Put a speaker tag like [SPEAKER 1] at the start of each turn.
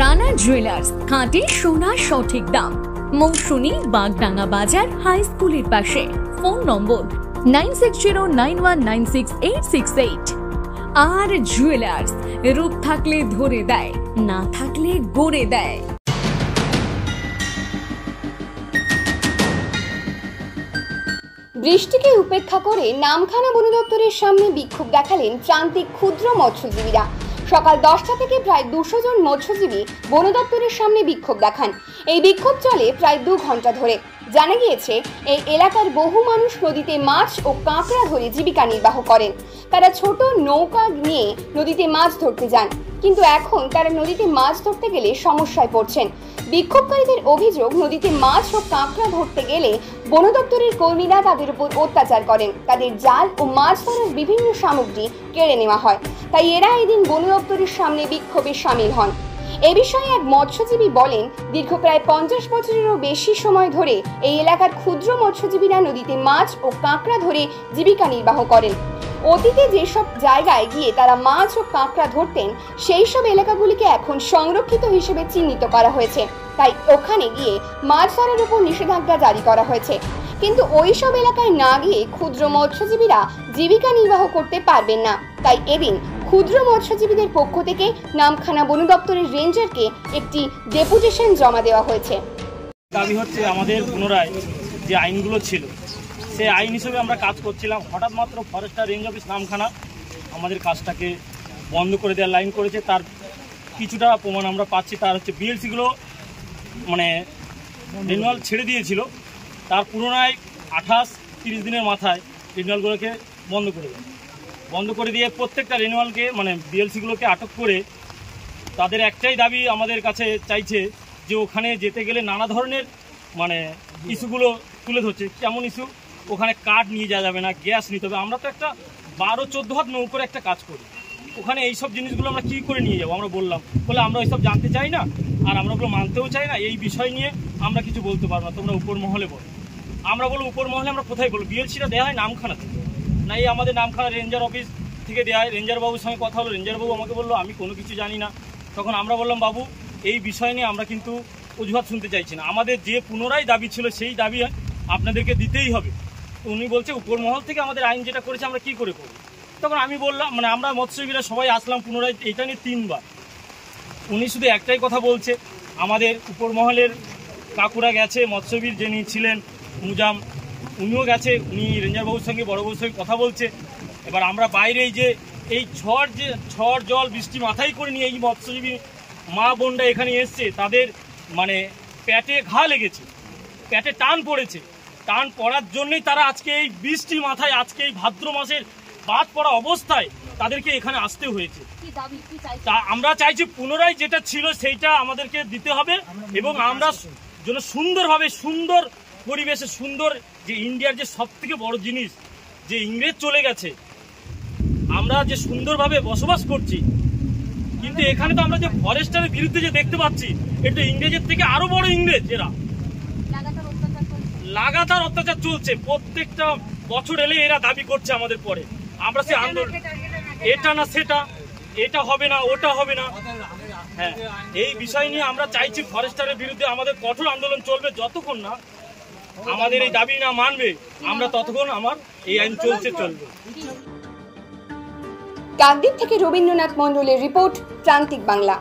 [SPEAKER 1] Rana jewellers, খাঁটি সোনা সঠিক দাম। মৌসুমী, বাগডাঙ্গা বাজার, হাই স্কুলের পাশে। ফোন নম্বর 9609196868। আর জুয়েলার্স, রূপ থাকলে ধরে দেয়, না থাকলে গড়ে দেয়।
[SPEAKER 2] বৃষ্টিকে উপেক্ষা করে নামখানা বন দপ্তরের সামনে বিক্ষোভ দেখালেন প্রান্তিক ক্ষুদ্র মৎস্যজীবীরা। সকাল 10টা থেকে প্রায় 200 জন মৎস্যজীবী বন দপ্তরের সামনে বিক্ষোভ দেখান। এই বিক্ষোভ চলে প্রায় 2 ঘন্টা ধরে। জানা গিয়েছে, এই এলাকার বহু মানুষ নদীতে মাছ ও কাঁকড়া ধরে জীবিকা নির্বাহ করেন। তারা ছোট নৌকা নিয়ে নদীতে মাছ ধরতে যান, কিন্তু এখন তারা নদীতে মাছ ধরতে গেলে সমস্যায় পড়ছেন। বিক্ষোভকারীদের অভিযোগ, নদীতে মাছ ও কাঁকড়া ধরতে গেলে বন দপ্তরের কর্মীরা তাদের উপর অত্যাচার করেন। তাদের জাল ও মাছ ধরার বিভিন্ন সামগ্রী কেড়ে নেওয়া হয়। তাই এরা এদিন বন দপ্তরের সামনে বিক্ষোভে সামিল হন। এ বিষয়ে এক মৎস্যজীবী বলেন, দীর্ঘ প্রায় 50 বছরেরও বেশি সময় ধরে এই এলাকার ক্ষুদ্র মৎস্যজীবীরা নদীতে মাছ ও কাঁকড়া ধরে জীবিকা নির্বাহ করেন। অতীতে যেসব জায়গায় গিয়ে তারা মাছ ও কাঁকড়া ধরতেন, সেই সব এলাকাগুলিকে এখন সংরক্ষিত হিসেবে চিহ্নিত করা হয়েছে। তাই ওখানে গিয়ে মাছ ধরার উপর নিষেধাজ্ঞা জারি করা হয়েছে। কিন্তু ওই সব এলাকায় না গিয়ে ক্ষুদ্র মৎস্যজীবীরা জীবিকা নির্বাহ করতে পারবেন না। তাই এদিন ক্ষুদ্র মৎস্যজীবীদের পক্ষ থেকে নামখানা বন দপ্তরের রেঞ্জারকে একটি ডেপুটেশন জমা দেওয়া হয়েছে।
[SPEAKER 3] দাবি হচ্ছে আমাদের পুনরায় যে আইনগুলো ছিল, সেই আইন হিসেবে আমরা কাজ করছিলাম। হঠাৎ মাত্র ফরেস্টার রেঞ্জ অফিস নামখানা আমাদের কাজটাকে বন্ধ করে দেওয়ার লাইন করেছে। তার কিছুটা প্রমাণ আমরা পাচ্ছি। তার হচ্ছে বিএলসিগুলো মানে রিনিউয়াল ছেড়ে দিয়েছিল, তার পুনরায় 28-30 দিনের মাথায় রিনিউয়ালগুলোকে বন্ধ করে দিয়ে প্রত্যেকটা রিনিউয়ালকে মানে বিএলসিগুলোকে আটক করে তাদের একটাই দাবি আমাদের কাছে চাইছে যে ওখানে যেতে গেলে নানা ধরনের মানে ইস্যুগুলো তুলে ধরছে। কেমন ইস্যু? ওখানে কাঠ নিয়ে যাওয়া যাবে না, গ্যাস নিতে হবে। আমরা তো একটা 12-14 হাত নৌকোর একটা কাজ করি, ওখানে এইসব জিনিসগুলো আমরা কী করে নিয়ে যাবো? আমরা বলে আমরা ওইসব জানতে চাই না, আর আমরা ওগুলো মানতেও চাই না। এই বিষয় নিয়ে আমরা কিছু বলতে পারবো না, তোমরা উপর মহলে বলো। আমরা বলবো উপর মহলে আমরা কোথায় বলবো? বিএলসিটা দেওয়া হয় নামখানা থেকে, না এই আমাদের নামখানা রেঞ্জার অফিস থেকে দেওয়া হয়। রেঞ্জারবাবুর সঙ্গে কথা হলো, রেঞ্জারবাবু আমাকে বললো আমি কোনো কিছু জানি না। তখন আমরা বললাম, বাবু এই বিষয় নিয়ে আমরা কিন্তু অজুহাত শুনতে চাইছি না, আমাদের যে পুনরায় দাবি ছিল সেই দাবি আপনাদেরকে দিতেই হবে। তো উনি বলছে উপর মহল থেকে আমাদের আইন যেটা করেছে আমরা কি করে করবো? তখন আমি বললাম, মানে আমরা মৎস্যজীবীরা সবাই আসলাম পুনরায়, এটা নিয়ে 3 বার। উনি শুধু একটাই কথা বলছে, আমাদের উপর মহলের কাকুরা গেছে, মৎস্যজীবীর যিনি ছিলেন মুজাম উনিও গেছে, উনি রেঞ্জারবাবুর সঙ্গে বড়বাবুর সঙ্গে কথা বলছে। এবার আমরা বাইরে এই ঝড় জল বৃষ্টি মাথায় করে নিয়ে এই মৎস্যজীবী মা বোনরা এখানে এসছে, তাদের মানে পেটে ঘা লেগেছে, পেটে টান পড়েছে। টান পড়ার জন্যই তারা আজকে এই বৃষ্টি মাথায়, আজকে এই ভাদ্র মাসের বাদ পড়া অবস্থায় তাদেরকে এখানে আসতে হয়েছে। তা আমরা চাইছি পুনরায় যেটা ছিল সেইটা আমাদেরকে দিতে হবে, এবং আমরা যেন সুন্দরভাবে, সুন্দর পরিবেশে, সুন্দর যে ইন্ডিয়ার যে সবথেকে বড় জিনিস যে ইংরেজ চলে গেছে, আমরা যে সুন্দরভাবে বসবাস করছি, কিন্তু এখানে তো আমরা যে ফরেস্টারের বিরুদ্ধে যে দেখতে পাচ্ছি, এটা ইংরেজের থেকে আরো বড় ইংরেজ। এরা লাগাতার অত্যাচার চলছে, প্রত্যেকটা বছর এলে এরা দাবি করছে আমাদের পরে। আমরা সে আন্দোলন, এটা না সেটা, এটা হবে না, ওটা হবে না। হ্যাঁ, এই বিষয় নিয়ে আমরা চাইছি ফরেস্টারের বিরুদ্ধে আমাদের কঠোর আন্দোলন চলবে। যতক্ষণ না আমাদের এই দাবি না মানবে, আমরা ততক্ষণ আমার এই আইন চলবে।
[SPEAKER 2] কাকদ্বীপ থেকে রবীন্দ্রনাথ মণ্ডলের রিপোর্ট, প্রান্তিক বাংলা।